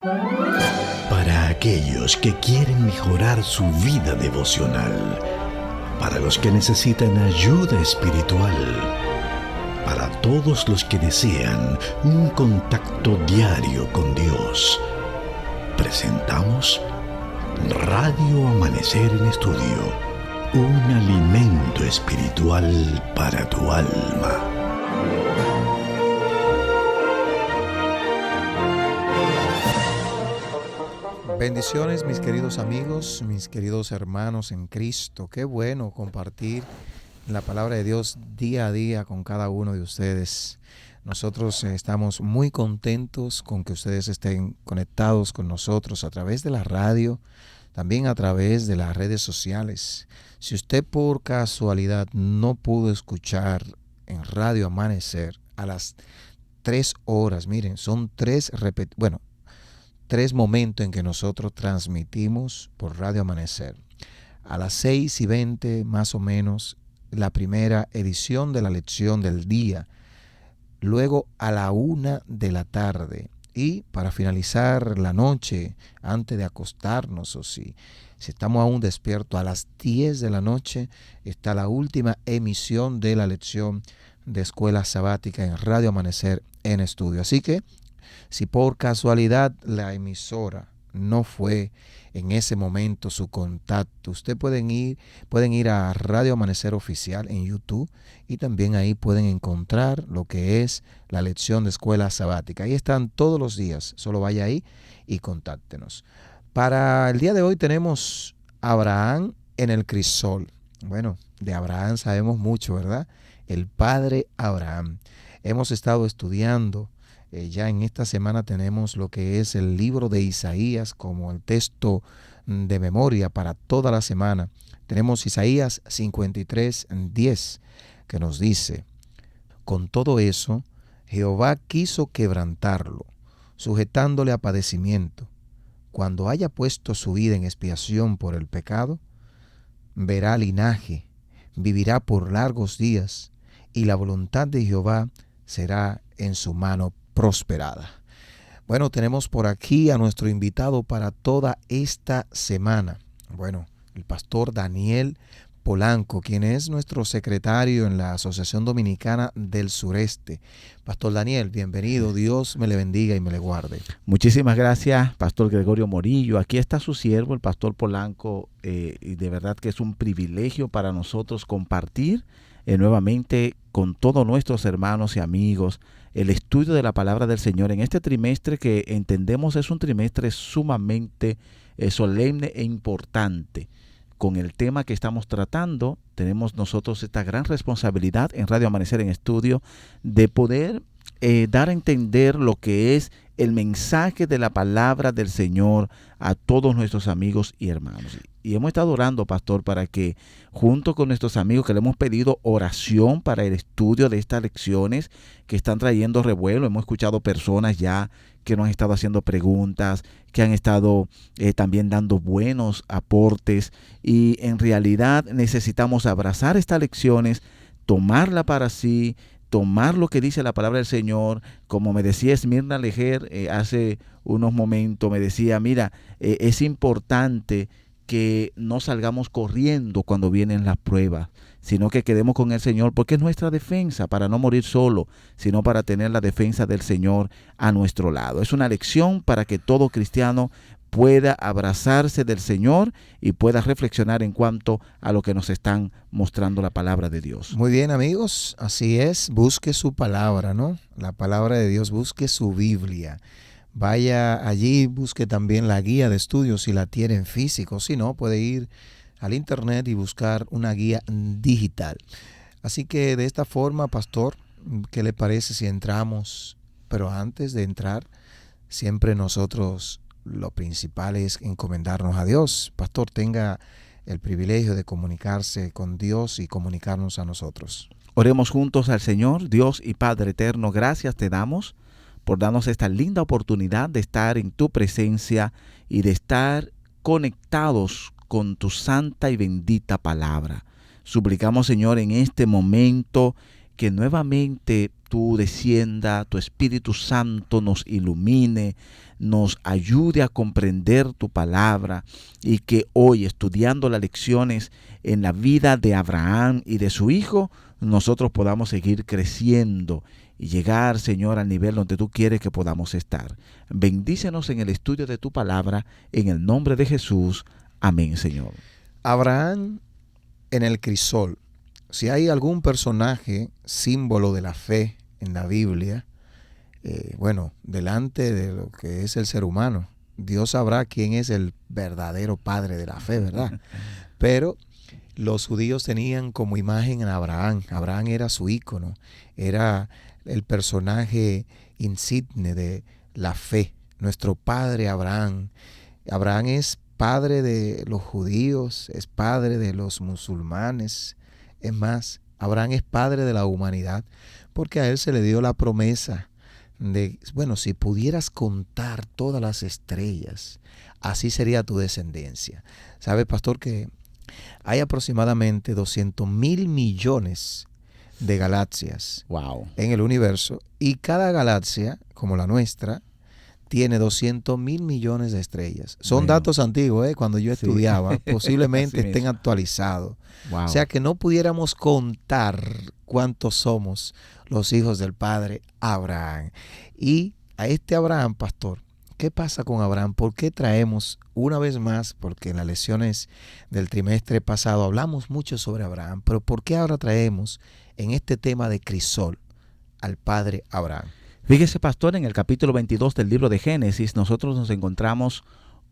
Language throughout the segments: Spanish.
Para aquellos que quieren mejorar su vida devocional, para los que necesitan ayuda espiritual, para todos los que desean un contacto diario con Dios, presentamos Radio Amanecer en Estudio, un alimento espiritual para tu alma. Bendiciones, mis queridos amigos, mis queridos hermanos en Cristo. Qué bueno compartir la palabra de Dios día a día con cada uno de ustedes. Nosotros estamos muy contentos con que ustedes estén conectados con nosotros a través de la radio, también a través de las redes sociales. Si usted por casualidad no pudo escuchar en Radio Amanecer a las 3 horas, miren, son tres momentos en que nosotros transmitimos por Radio Amanecer. A las 6:20 más o menos, la primera edición de la lección del día. Luego a la 1 de la tarde. Y para finalizar la noche, antes de acostarnos, o si estamos aún despiertos, a las 10 de la noche está la última emisión de la lección de Escuela Sabática en Radio Amanecer en Estudio. Así que, si por casualidad la emisora no fue en ese momento su contacto, ustedes pueden ir a Radio Amanecer Oficial en YouTube y también ahí pueden encontrar lo que es la lección de Escuela Sabática. Ahí están todos los días, solo vaya ahí y contáctenos. Para el día de hoy tenemos Abraham en el crisol. Bueno, de Abraham sabemos mucho, ¿verdad? El padre Abraham. Hemos estado estudiando. Ya en esta semana tenemos lo que es el libro de Isaías como el texto de memoria para toda la semana. Tenemos Isaías 53:10 que nos dice: con todo eso, Jehová quiso quebrantarlo, sujetándole a padecimiento. Cuando haya puesto su vida en expiación por el pecado, verá linaje, vivirá por largos días, y la voluntad de Jehová será en su mano prosperada. Bueno, tenemos por aquí a nuestro invitado para toda esta semana. Bueno, el pastor Daniel Polanco, quien es nuestro secretario en la Asociación Dominicana del Sureste. Pastor Daniel, bienvenido. Dios me le bendiga y me le guarde. Muchísimas gracias, Pastor Gregorio Morillo. Aquí está su siervo, el pastor Polanco, y de verdad que es un privilegio para nosotros compartir nuevamente con todos nuestros hermanos y amigos el estudio de la palabra del Señor en este trimestre que entendemos es un trimestre sumamente solemne e importante. Con el tema que estamos tratando, tenemos nosotros esta gran responsabilidad en Radio Amanecer en Estudio de poder dar a entender lo que es el mensaje de la palabra del Señor a todos nuestros amigos y hermanos. Y hemos estado orando, pastor, para que junto con nuestros amigos que le hemos pedido oración para el estudio de estas lecciones que están trayendo revuelo. Hemos escuchado personas ya que nos han estado haciendo preguntas, que han estado también dando buenos aportes, y en realidad necesitamos abrazar estas lecciones, tomarla para sí, tomar lo que dice la palabra del Señor. Como me decía Esmirna Lejer hace unos momentos, me decía, mira, es importante que no salgamos corriendo cuando vienen las pruebas, sino que quedemos con el Señor, porque es nuestra defensa, para no morir solo, sino para tener la defensa del Señor a nuestro lado. Es una lección para que todo cristiano pueda abrazarse del Señor y pueda reflexionar en cuanto a lo que nos están mostrando la palabra de Dios. Muy bien, amigos, así es. Busque su palabra, ¿no? La palabra de Dios, busque su Biblia. Vaya allí, busque también la guía de estudios si la tiene en físico. Si no, puede ir al internet y buscar una guía digital. Así que de esta forma, pastor, ¿qué le parece si entramos? Pero antes de entrar, siempre nosotros lo principal es encomendarnos a Dios. Pastor, tenga el privilegio de comunicarse con Dios y comunicarnos a nosotros. Oremos juntos al Señor. Dios y Padre eterno, gracias te damos por darnos esta linda oportunidad de estar en tu presencia y de estar conectados con tu santa y bendita palabra. Suplicamos, Señor, en este momento que nuevamente tú descienda, tu Espíritu Santo nos ilumine, nos ayude a comprender tu palabra y que hoy, estudiando las lecciones en la vida de Abraham y de su hijo, nosotros podamos seguir creciendo y llegar, Señor, al nivel donde tú quieres que podamos estar. Bendícenos en el estudio de tu palabra, en el nombre de Jesús. Amén, Señor. Abraham en el crisol. Si hay algún personaje, símbolo de la fe en la Biblia, delante de lo que es el ser humano, Dios sabrá quién es el verdadero padre de la fe, ¿verdad? Pero los judíos tenían como imagen a Abraham. Abraham era su ícono, era el personaje insigne de la fe. Nuestro padre Abraham. Abraham es padre de los judíos, es padre de los musulmanes. Es más, Abraham es padre de la humanidad, porque a él se le dio la promesa de, si pudieras contar todas las estrellas, así sería tu descendencia. ¿Sabe, pastor, que hay aproximadamente 200,000 millones de galaxias en el universo? Y cada galaxia, como la nuestra, tiene 200,000 millones de estrellas. Son datos antiguos, cuando yo estudiaba, posiblemente estén actualizados. O sea que no pudiéramos contar cuántos somos los hijos del padre Abraham. Y a este Abraham, pastor, ¿qué pasa con Abraham? ¿Por qué traemos una vez más? Porque en las lecciones del trimestre pasado hablamos mucho sobre Abraham, pero ¿por qué ahora traemos en este tema de crisol al padre Abraham? Fíjese, pastor, en el capítulo 22 del libro de Génesis, nosotros nos encontramos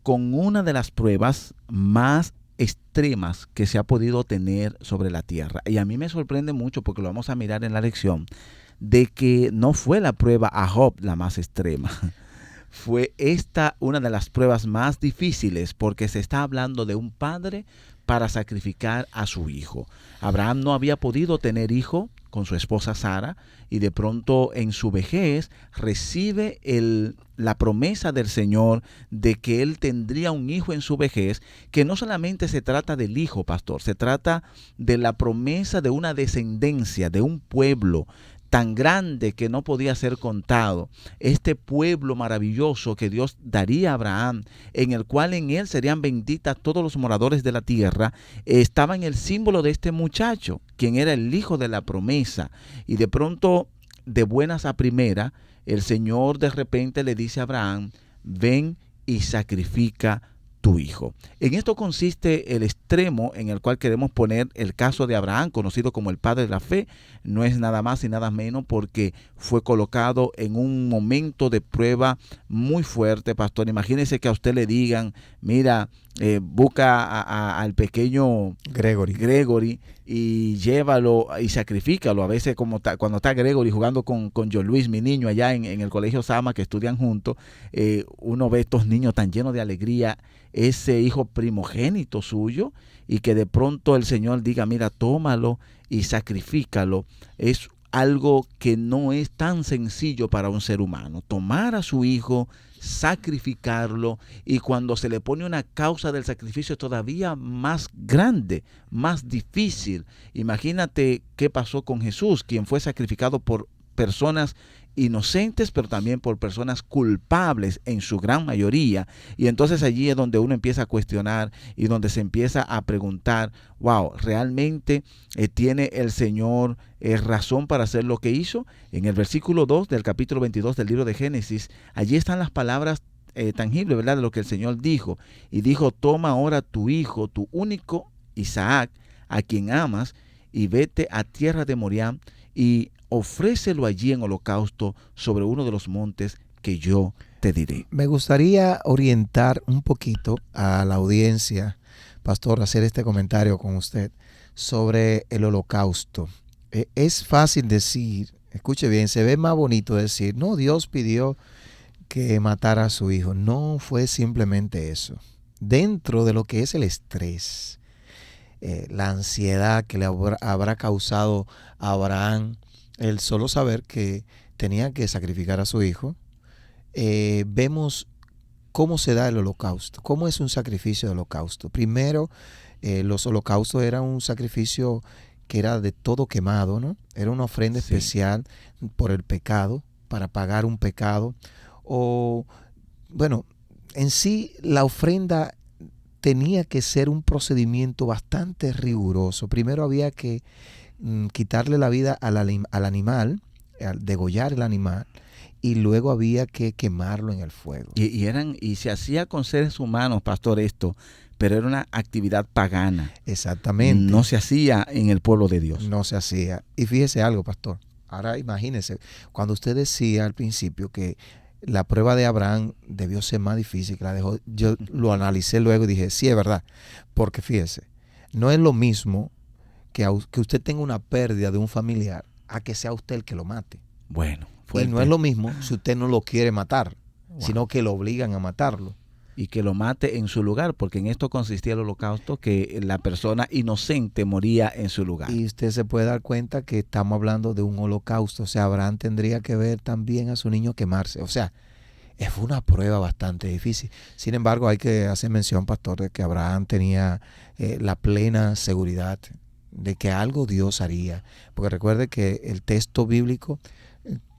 con una de las pruebas más extremas que se ha podido tener sobre la tierra. Y a mí me sorprende mucho, porque lo vamos a mirar en la lección, de que no fue la prueba a Job la más extrema. Fue esta una de las pruebas más difíciles, porque se está hablando de un padre para sacrificar a su hijo. Abraham no había podido tener hijo con su esposa Sara, y de pronto en su vejez recibe la promesa del Señor de que él tendría un hijo en su vejez, que no solamente se trata del hijo, pastor, se trata de la promesa de una descendencia, de un pueblo tan grande que no podía ser contado, este pueblo maravilloso que Dios daría a Abraham, en el cual en él serían benditas todos los moradores de la tierra, estaba en el símbolo de este muchacho, quien era el hijo de la promesa. Y de pronto, de buenas a primera, el Señor de repente le dice a Abraham: ven y sacrifica tu hijo. En esto consiste el extremo en el cual queremos poner el caso de Abraham, conocido como el padre de la fe. No es nada más y nada menos porque fue colocado en un momento de prueba muy fuerte, pastor. Imagínese que a usted le digan: mira, busca al pequeño Gregory y llévalo y sacrifícalo. A veces cuando está Gregory jugando con John Luis, mi niño, allá en el colegio Sama, que estudian juntos, uno ve estos niños tan llenos de alegría, ese hijo primogénito suyo, y que de pronto el Señor diga: mira, tómalo y sacrifícalo. Es algo que no es tan sencillo para un ser humano, tomar a su hijo, sacrificarlo, y cuando se le pone una causa del sacrificio es todavía más grande, más difícil. Imagínate qué pasó con Jesús, quien fue sacrificado por personas inocentes, pero también por personas culpables en su gran mayoría. Y entonces allí es donde uno empieza a cuestionar y donde se empieza a preguntar: wow, ¿realmente tiene el Señor razón para hacer lo que hizo? En el versículo 2 del capítulo 22 del libro de Génesis, allí están las palabras tangibles, ¿verdad?, de lo que el Señor dijo. Y dijo: toma ahora tu hijo, tu único Isaac, a quien amas, y vete a tierra de Moriah y ofrécelo allí en holocausto sobre uno de los montes que yo te diré. Me gustaría orientar un poquito a la audiencia, pastor, hacer este comentario con usted sobre el holocausto. Es fácil decir, escuche bien, se ve más bonito decir: no, Dios pidió que matara a su hijo. No fue simplemente eso. Dentro de lo que es el estrés, la ansiedad que le habrá causado a Abraham el solo saber que tenía que sacrificar a su hijo, vemos cómo se da el holocausto, cómo es un sacrificio de holocausto. Primero, los holocaustos eran un sacrificio que era de todo quemado, ¿no? Era una ofrenda especial por el pecado, para pagar un pecado. O, bueno, en sí la ofrenda tenía que ser un procedimiento bastante riguroso. Primero había que quitarle la vida al animal, al degollar el animal, y luego había que quemarlo en el fuego. Y se hacía con seres humanos, pastor, esto, pero era una actividad pagana. Exactamente. No se hacía en el pueblo de Dios. No se hacía. Y fíjese algo, pastor. Ahora imagínese, cuando usted decía al principio que la prueba de Abraham debió ser más difícil que la dejó, yo lo analicé luego y dije, sí, es verdad. Porque fíjese, no es lo mismo que usted tenga una pérdida de un familiar a que sea usted el que lo mate. Bueno, fuerte. Y no es lo mismo si usted no lo quiere matar, sino que lo obligan a matarlo. Y que lo mate en su lugar, porque en esto consistía el holocausto, que la persona inocente moría en su lugar. Y usted se puede dar cuenta que estamos hablando de un holocausto. O sea, Abraham tendría que ver también a su niño quemarse. O sea, fue una prueba bastante difícil. Sin embargo, hay que hacer mención, pastor, de que Abraham tenía la plena seguridad de que algo Dios haría. Porque recuerde que el texto bíblico,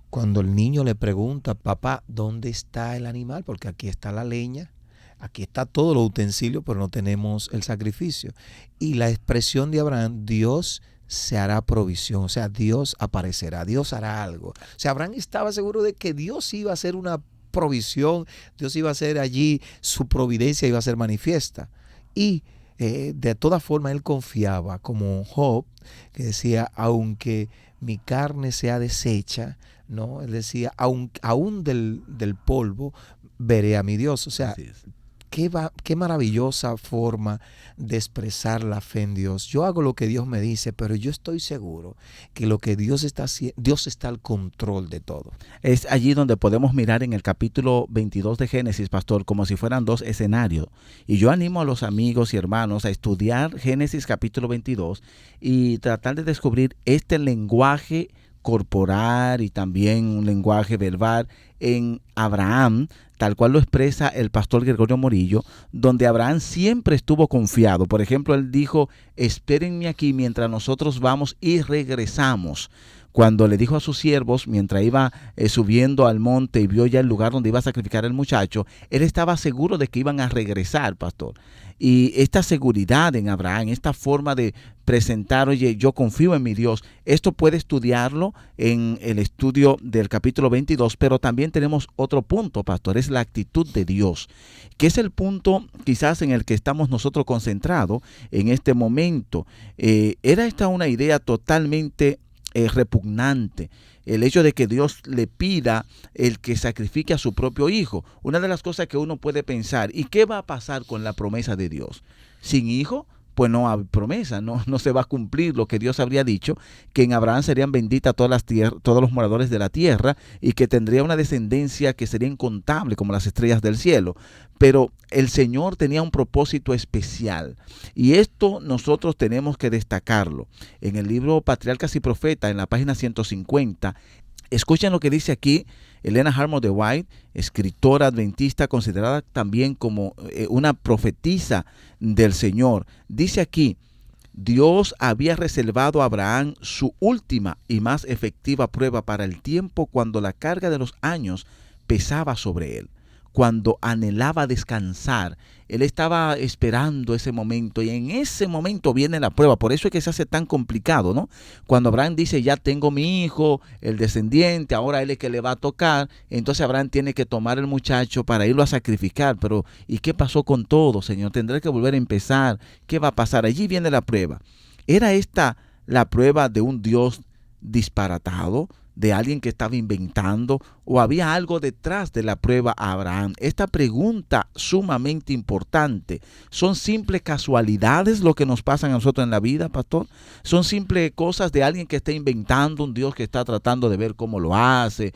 cuando el niño le pregunta, papá, ¿dónde está el animal? Porque aquí está la leña. Aquí está todo los utensilios, pero no tenemos el sacrificio. Y la expresión de Abraham, Dios se hará provisión, o sea, Dios aparecerá, Dios hará algo. O sea, Abraham estaba seguro de que Dios iba a hacer una provisión, Dios iba a hacer allí, su providencia iba a ser manifiesta. Y de todas formas él confiaba, como Job, que decía, aunque mi carne sea deshecha, ¿no? Él decía, aún del polvo veré a mi Dios. O sea, qué maravillosa forma de expresar la fe en Dios. Yo hago lo que Dios me dice, pero yo estoy seguro que lo que Dios está haciendo, Dios está al control de todo. Es allí donde podemos mirar en el capítulo 22 de Génesis, pastor, como si fueran dos escenarios. Y yo animo a los amigos y hermanos a estudiar Génesis capítulo 22 y tratar de descubrir este lenguaje corporal y también un lenguaje verbal en Abraham, tal cual lo expresa el pastor Gregorio Morillo, donde Abraham siempre estuvo confiado. Por ejemplo, él dijo, espérenme aquí mientras nosotros vamos y regresamos. Cuando le dijo a sus siervos, mientras iba subiendo al monte y vio ya el lugar donde iba a sacrificar el muchacho, él estaba seguro de que iban a regresar, pastor. Y esta seguridad en Abraham, esta forma de presentar, oye, yo confío en mi Dios, esto puede estudiarlo en el estudio del capítulo 22, pero también tenemos otro punto, pastor, es la actitud de Dios, que es el punto quizás en el que estamos nosotros concentrados en este momento. Era esta una idea totalmente repugnante, el hecho de que Dios le pida el que sacrifique a su propio hijo. Una de las cosas que uno puede pensar, ¿y qué va a pasar con la promesa de Dios? ¿Sin hijo? Pues no hay promesa, no se va a cumplir lo que Dios habría dicho, que en Abraham serían benditas todos los moradores de la tierra y que tendría una descendencia que sería incontable como las estrellas del cielo. Pero el Señor tenía un propósito especial y esto nosotros tenemos que destacarlo. En el libro Patriarcas y Profetas, en la página 150, escuchen lo que dice aquí Elena Harmon de White, escritora adventista considerada también como una profetisa del Señor. Dice aquí, Dios había reservado a Abraham su última y más efectiva prueba para el tiempo cuando la carga de los años pesaba sobre él. Cuando anhelaba descansar, él estaba esperando ese momento y en ese momento viene la prueba. Por eso es que se hace tan complicado, ¿no? Cuando Abraham dice, ya tengo mi hijo, el descendiente, ahora él es que le va a tocar, entonces Abraham tiene que tomar el muchacho para irlo a sacrificar. Pero, ¿y qué pasó con todo, Señor? ¿Tendré que volver a empezar? ¿Qué va a pasar? Allí viene la prueba. ¿Era esta la prueba de un Dios disparatado? ¿De alguien que estaba inventando? ¿O había algo detrás de la prueba a Abraham? Esta pregunta sumamente importante. ¿Son simples casualidades lo que nos pasan a nosotros en la vida, pastor? ¿Son simples cosas de alguien que está inventando, un Dios que está tratando de ver cómo lo hace?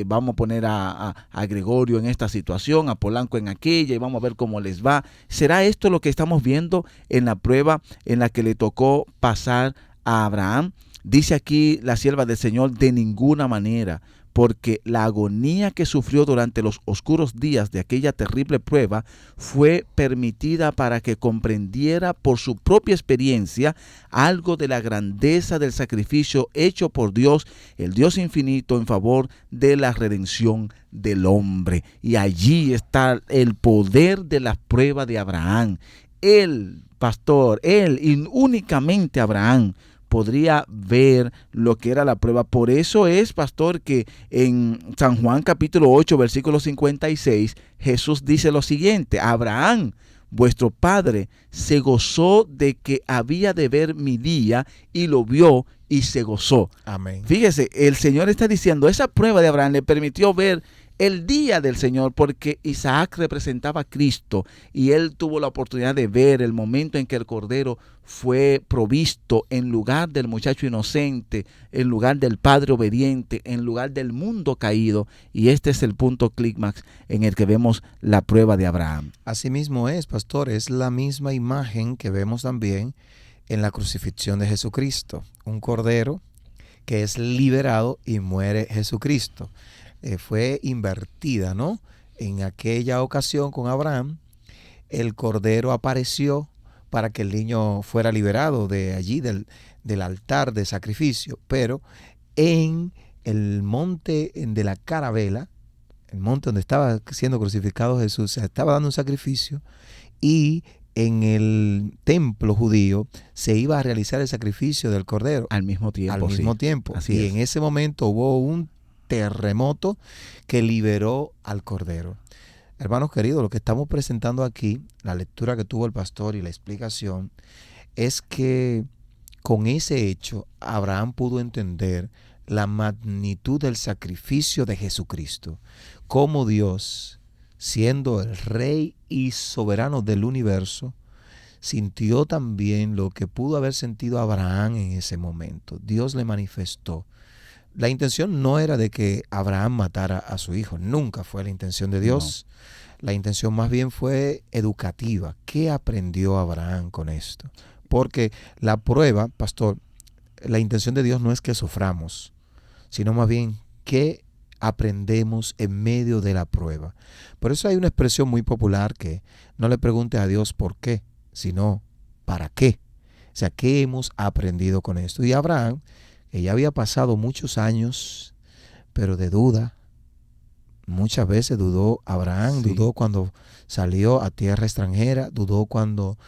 Vamos a poner a Gregorio en esta situación, a Polanco en aquella, y vamos a ver cómo les va. ¿Será esto lo que estamos viendo en la prueba en la que le tocó pasar a Abraham? Dice aquí la sierva del Señor, de ninguna manera, porque la agonía que sufrió durante los oscuros días de aquella terrible prueba fue permitida para que comprendiera por su propia experiencia algo de la grandeza del sacrificio hecho por Dios, el Dios infinito, en favor de la redención del hombre. Y allí está el poder de la prueba de Abraham. Él, pastor, él y únicamente Abraham podría ver lo que era la prueba. Por eso es, pastor, que en San Juan capítulo 8, versículo 56, Jesús dice lo siguiente: Abraham, vuestro padre, se gozó de que había de ver mi día y lo vio y se gozó. Amén. Fíjese, el Señor está diciendo, esa prueba de Abraham le permitió ver el día del Señor, porque Isaac representaba a Cristo y él tuvo la oportunidad de ver el momento en que el cordero fue provisto en lugar del muchacho inocente, en lugar del padre obediente, en lugar del mundo caído. Y este es el punto clímax en el que vemos la prueba de Abraham. Asimismo es, pastor, es la misma imagen que vemos también en la crucifixión de Jesucristo. Un cordero que es liberado y muere Jesucristo. Fue invertida, ¿no? En aquella ocasión con Abraham, el cordero apareció para que el niño fuera liberado de allí, del altar de sacrificio. Pero en el monte de la Caravela, el monte donde estaba siendo crucificado Jesús, se estaba dando un sacrificio, y en el templo judío se iba a realizar el sacrificio del cordero. Al mismo tiempo. Así y es. En ese momento hubo un terremoto que liberó al cordero. Hermanos queridos, lo que estamos presentando aquí, la lectura que tuvo el pastor y la explicación, es que con ese hecho Abraham pudo entender la magnitud del sacrificio de Jesucristo, cómo Dios, siendo el rey y soberano del universo, sintió también lo que pudo haber sentido Abraham en ese momento. Dios le manifestó. La intención no era de que Abraham matara a su hijo, nunca fue la intención de Dios. No. La intención más bien fue educativa. ¿Qué aprendió Abraham con esto? Porque la prueba, pastor, la intención de Dios no es que suframos, sino más bien que aprendemos en medio de la prueba. Por eso hay una expresión muy popular que no le preguntes a Dios por qué, sino para qué. O sea, ¿qué hemos aprendido con esto? Y Abraham, que ya había pasado muchos años, pero de duda. Muchas veces dudó Abraham, sí. Dudó cuando salió a tierra extranjera, dudó cuando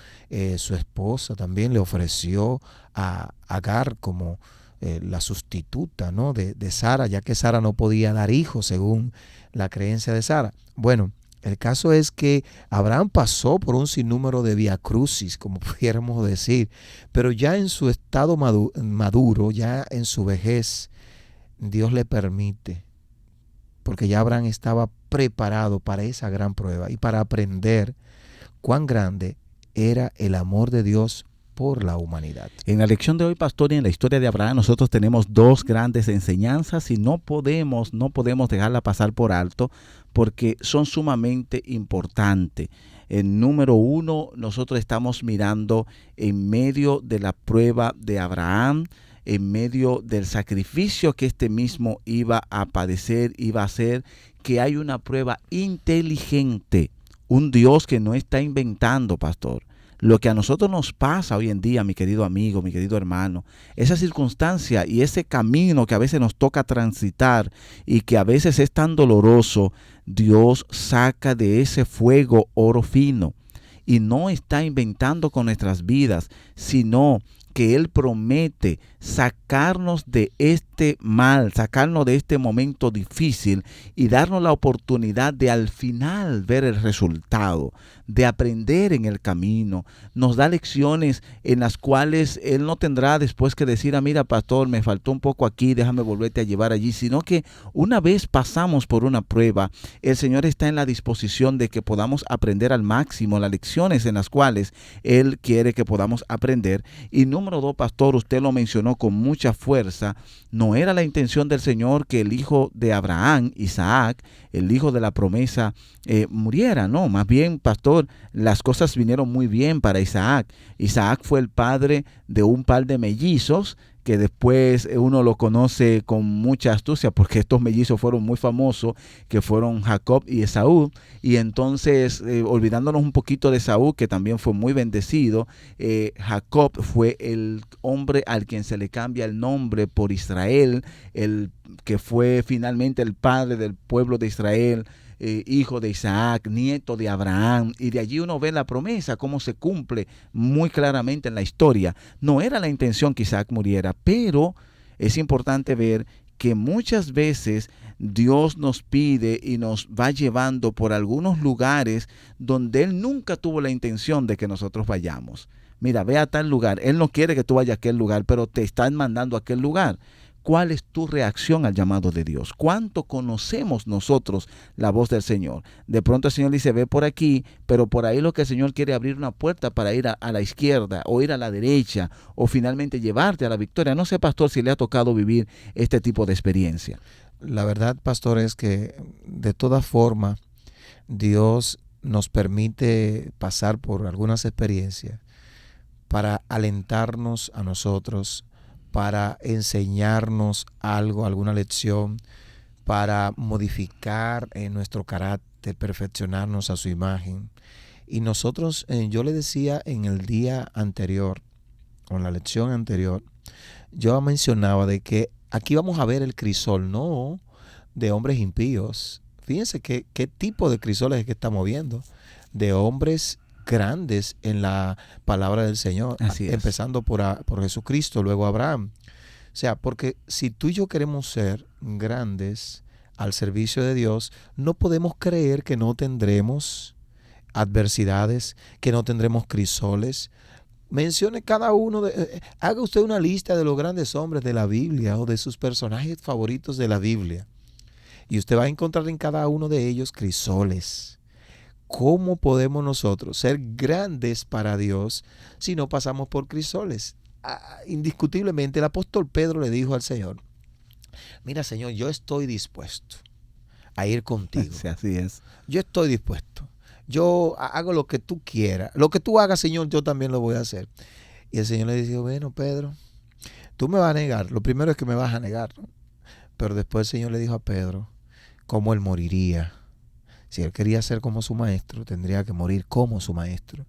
su esposa también le ofreció a Agar como la sustituta, ¿no? de Sara, ya que Sara no podía dar hijos según la creencia de Sara. Bueno, el caso es que Abraham pasó por un sinnúmero de viacrucis, como pudiéramos decir, pero ya en su estado maduro, ya en su vejez, Dios le permite, porque ya Abraham estaba preparado para esa gran prueba y para aprender cuán grande era el amor de Dios por la humanidad. En la lección de hoy, pastor, y en la historia de Abraham, nosotros tenemos dos grandes enseñanzas y no podemos dejarla pasar por alto porque son sumamente importantes. En número uno, nosotros estamos mirando en medio de la prueba de Abraham, en medio del sacrificio que este mismo iba a padecer, iba a hacer, que hay una prueba inteligente, un Dios que no está inventando, pastor. Lo que a nosotros nos pasa hoy en día, mi querido amigo, mi querido hermano, esa circunstancia y ese camino que a veces nos toca transitar y que a veces es tan doloroso, Dios saca de ese fuego oro fino y no está inventando con nuestras vidas, sino que Él promete sacarnos de este mal, sacarnos de este momento difícil y darnos la oportunidad de al final ver el resultado, de aprender en el camino. Nos da lecciones en las cuales Él no tendrá después que decir, mira pastor, me faltó un poco aquí, déjame volverte a llevar allí, sino que una vez pasamos por una prueba, el Señor está en la disposición de que podamos aprender al máximo las lecciones en las cuales Él quiere que podamos aprender. Y número dos, pastor, usted lo mencionó con mucha fuerza, no era la intención del Señor que el hijo de Abraham, Isaac, el hijo de la promesa, muriera, no, más bien, pastor, las cosas vinieron muy bien para Isaac. Isaac fue el padre de un par de mellizos que después uno lo conoce con mucha astucia, porque estos mellizos fueron muy famosos, que fueron Jacob y Esaú. Y entonces, olvidándonos un poquito de Esaú, que también fue muy bendecido, Jacob fue el hombre al quien se le cambia el nombre por Israel, el que fue finalmente el padre del pueblo de Israel, hijo de Isaac, nieto de Abraham, y de allí uno ve la promesa, cómo se cumple muy claramente en la historia. No era la intención que Isaac muriera, pero es importante ver que muchas veces Dios nos pide y nos va llevando por algunos lugares donde Él nunca tuvo la intención de que nosotros vayamos. Mira, ve a tal lugar. Él no quiere que tú vayas a aquel lugar, pero te están mandando a aquel lugar. ¿Cuál es tu reacción al llamado de Dios? ¿Cuánto conocemos nosotros la voz del Señor? De pronto el Señor dice, ve por aquí, pero por ahí lo que el Señor quiere abrir una puerta para ir a la izquierda o ir a la derecha o finalmente llevarte a la victoria. No sé, pastor, si le ha tocado vivir este tipo de experiencia. La verdad, pastor, es que de toda forma Dios nos permite pasar por algunas experiencias para alentarnos a nosotros, para enseñarnos algo, alguna lección, para modificar nuestro carácter, perfeccionarnos a su imagen. Y nosotros, yo le decía en el día anterior, o en la lección anterior, yo mencionaba de que aquí vamos a ver el crisol, no de hombres impíos. Fíjense qué tipo de crisoles es que estamos viendo, de hombres grandes en la palabra del Señor, empezando por Jesucristo, luego Abraham. O sea, porque si tú y yo queremos ser grandes al servicio de Dios, no podemos creer que no tendremos adversidades, que no tendremos crisoles. Mencione cada uno, haga usted una lista de los grandes hombres de la Biblia o de sus personajes favoritos de la Biblia, y usted va a encontrar en cada uno de ellos crisoles. ¿Cómo podemos nosotros ser grandes para Dios si no pasamos por crisoles? Indiscutiblemente el apóstol Pedro le dijo al Señor, mira, Señor, yo estoy dispuesto a ir contigo. Sí, así es. Yo estoy dispuesto. Yo hago lo que tú quieras. Lo que tú hagas, Señor, yo también lo voy a hacer. Y el Señor le dijo, bueno, Pedro, tú me vas a negar. Lo primero es que me vas a negar, ¿no? Pero después el Señor le dijo a Pedro cómo él moriría. Si él quería ser como su maestro, tendría que morir como su maestro.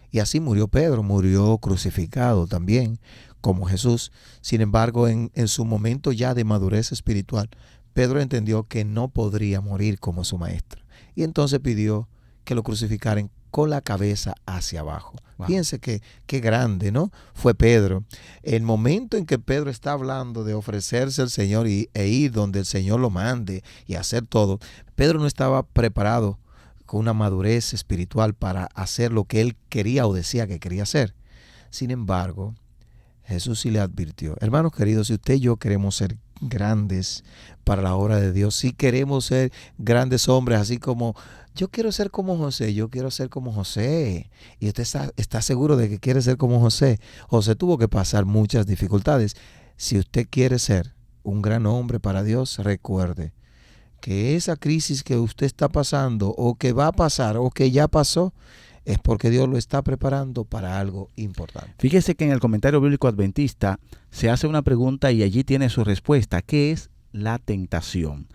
Y así murió Pedro, murió crucificado también, como Jesús. Sin embargo, en su momento ya de madurez espiritual, Pedro entendió que no podría morir como su maestro. Y entonces pidió que lo crucificaran con la cabeza hacia abajo. Wow. Fíjense qué grande, ¿no? Fue Pedro. El momento en que Pedro está hablando de ofrecerse al Señor e ir donde el Señor lo mande y hacer todo, Pedro no estaba preparado con una madurez espiritual para hacer lo que él quería o decía que quería hacer. Sin embargo, Jesús sí le advirtió, hermanos queridos, si usted y yo queremos ser grandes para la obra de Dios, si queremos ser grandes hombres, así como yo quiero ser como José, yo quiero ser como José, y usted está seguro de que quiere ser como José. José tuvo que pasar muchas dificultades. Si usted quiere ser un gran hombre para Dios, recuerde que esa crisis que usted está pasando o que va a pasar o que ya pasó es porque Dios lo está preparando para algo importante. Fíjese que en el comentario bíblico adventista se hace una pregunta y allí tiene su respuesta. ¿Qué es la tentación?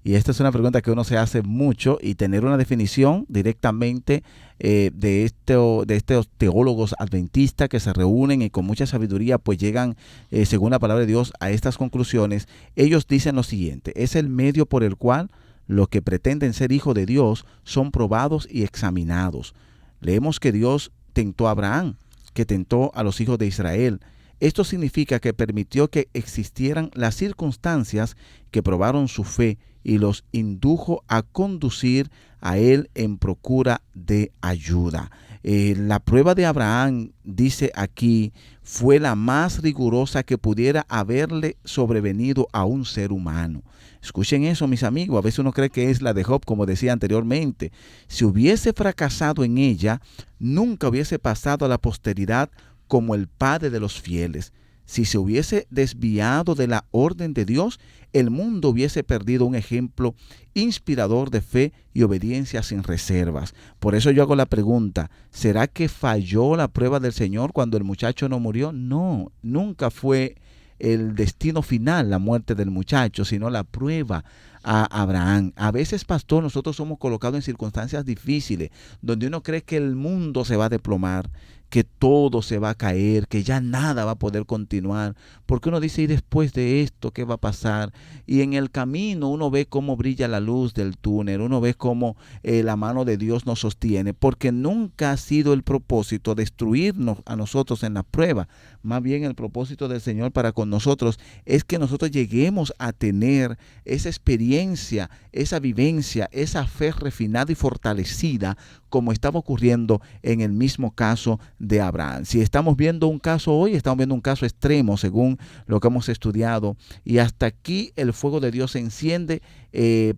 Y esta es una pregunta que uno se hace mucho, y tener una definición directamente de estos teólogos adventistas que se reúnen y con mucha sabiduría pues llegan, según la palabra de Dios, a estas conclusiones. Ellos dicen lo siguiente: es el medio por el cual los que pretenden ser hijos de Dios son probados y examinados. Leemos que Dios tentó a Abraham, que tentó a los hijos de Israel. Esto significa que permitió que existieran las circunstancias que probaron su fe y los indujo a conducir a él en procura de ayuda. La prueba de Abraham, dice aquí, fue la más rigurosa que pudiera haberle sobrevenido a un ser humano. Escuchen eso, mis amigos. A veces uno cree que es la de Job, como decía anteriormente. Si hubiese fracasado en ella, nunca hubiese pasado a la posteridad como el padre de los fieles. Si se hubiese desviado de la orden de Dios, el mundo hubiese perdido un ejemplo inspirador de fe y obediencia sin reservas. Por eso yo hago la pregunta: ¿será que falló la prueba del Señor cuando el muchacho no murió? No, nunca fue el destino final, la muerte del muchacho, sino la prueba a Abraham. A veces, pastor, nosotros somos colocados en circunstancias difíciles, donde uno cree que el mundo se va a desplomar, que todo se va a caer, que ya nada va a poder continuar, porque uno dice, ¿y después de esto qué va a pasar? Y en el camino uno ve cómo brilla la luz del túnel, uno ve cómo la mano de Dios nos sostiene, porque nunca ha sido el propósito destruirnos a nosotros en la prueba. Más bien el propósito del Señor para con nosotros es que nosotros lleguemos a tener esa experiencia, esa vivencia, esa fe refinada y fortalecida, como estaba ocurriendo en el mismo caso de Abraham. Si estamos viendo un caso hoy, estamos viendo un caso extremo según lo que hemos estudiado, y hasta aquí el fuego de Dios se enciende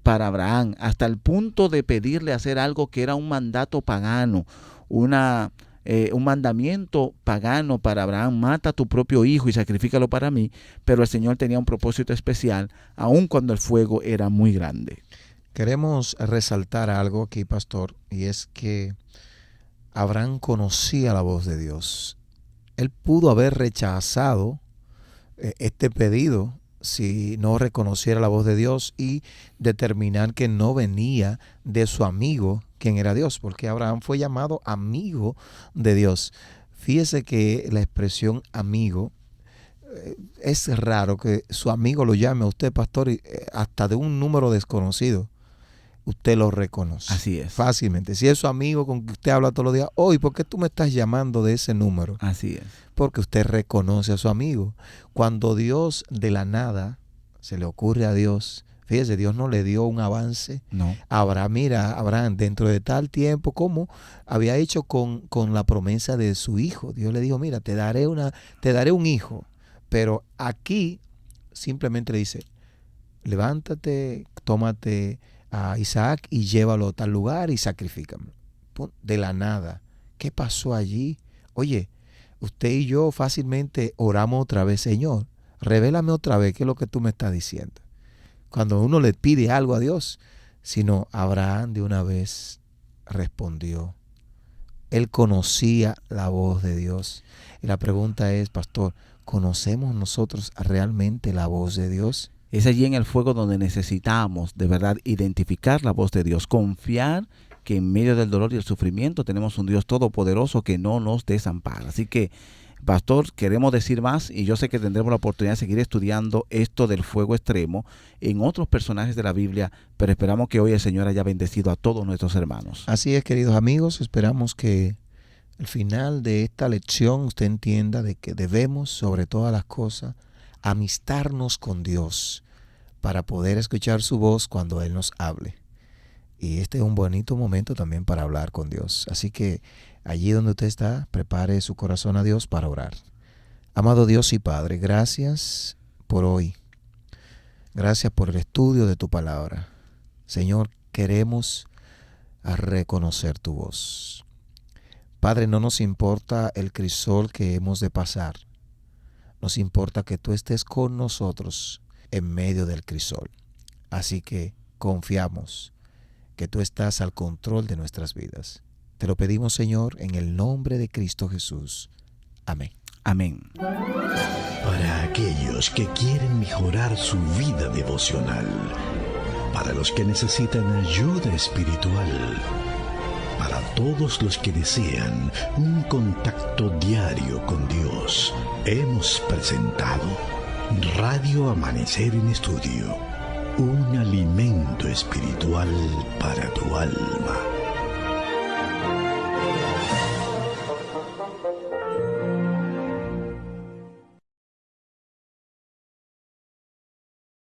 para Abraham, hasta el punto de pedirle hacer algo que era un mandato pagano, un mandamiento pagano para Abraham: mata a tu propio hijo y sacrifícalo para mí. Pero el Señor tenía un propósito especial, aun cuando el fuego era muy grande. Queremos resaltar algo aquí, pastor, y es que Abraham conocía la voz de Dios. Él pudo haber rechazado este pedido si no reconociera la voz de Dios y determinar que no venía de su amigo, quien era Dios, porque Abraham fue llamado amigo de Dios. Fíjese que la expresión amigo, es raro que su amigo lo llame a usted, pastor, hasta de un número desconocido. Usted lo reconoce. Así es. Fácilmente. Si es su amigo con que usted habla todos los días, hoy, ¿por qué tú me estás llamando de ese número? Así es. Porque usted reconoce a su amigo. Cuando Dios de la nada se le ocurre a Dios, fíjese, Dios no le dio un avance. No. Abraham, dentro de tal tiempo, como había hecho con la promesa de su hijo. Dios le dijo, mira, te daré un hijo. Pero aquí simplemente le dice, levántate, tómate a Isaac y llévalo a tal lugar y sacrifícame. De la nada. ¿Qué pasó allí? Oye, usted y yo fácilmente oramos otra vez: Señor, revélame otra vez qué es lo que tú me estás diciendo. Cuando uno le pide algo a Dios, sino Abraham de una vez respondió. Él conocía la voz de Dios. Y la pregunta es, pastor, ¿conocemos nosotros realmente la voz de Dios? Es allí en el fuego donde necesitamos de verdad identificar la voz de Dios, confiar que en medio del dolor y el sufrimiento tenemos un Dios todopoderoso que no nos desampara. Así que, pastor, queremos decir más, y yo sé que tendremos la oportunidad de seguir estudiando esto del fuego extremo en otros personajes de la Biblia, pero esperamos que hoy el Señor haya bendecido a todos nuestros hermanos. Así es, queridos amigos, esperamos que al final de esta lección usted entienda de que debemos, sobre todas las cosas, amistarnos con Dios para poder escuchar su voz cuando Él nos hable. Y este es un bonito momento también para hablar con Dios. Así que allí donde usted está, prepare su corazón a Dios para orar. Amado Dios y Padre, gracias por hoy. Gracias por el estudio de tu palabra. Señor, queremos reconocer tu voz. Padre, no nos importa el crisol que hemos de pasar. Nos importa que tú estés con nosotros en medio del crisol. Así que confiamos que tú estás al control de nuestras vidas. Te lo pedimos, Señor, en el nombre de Cristo Jesús. Amén. Amén. Para aquellos que quieren mejorar su vida devocional, para los que necesitan ayuda espiritual, para todos los que desean un contacto diario con Dios, hemos presentado Radio Amanecer en Estudio, un alimento espiritual para tu alma.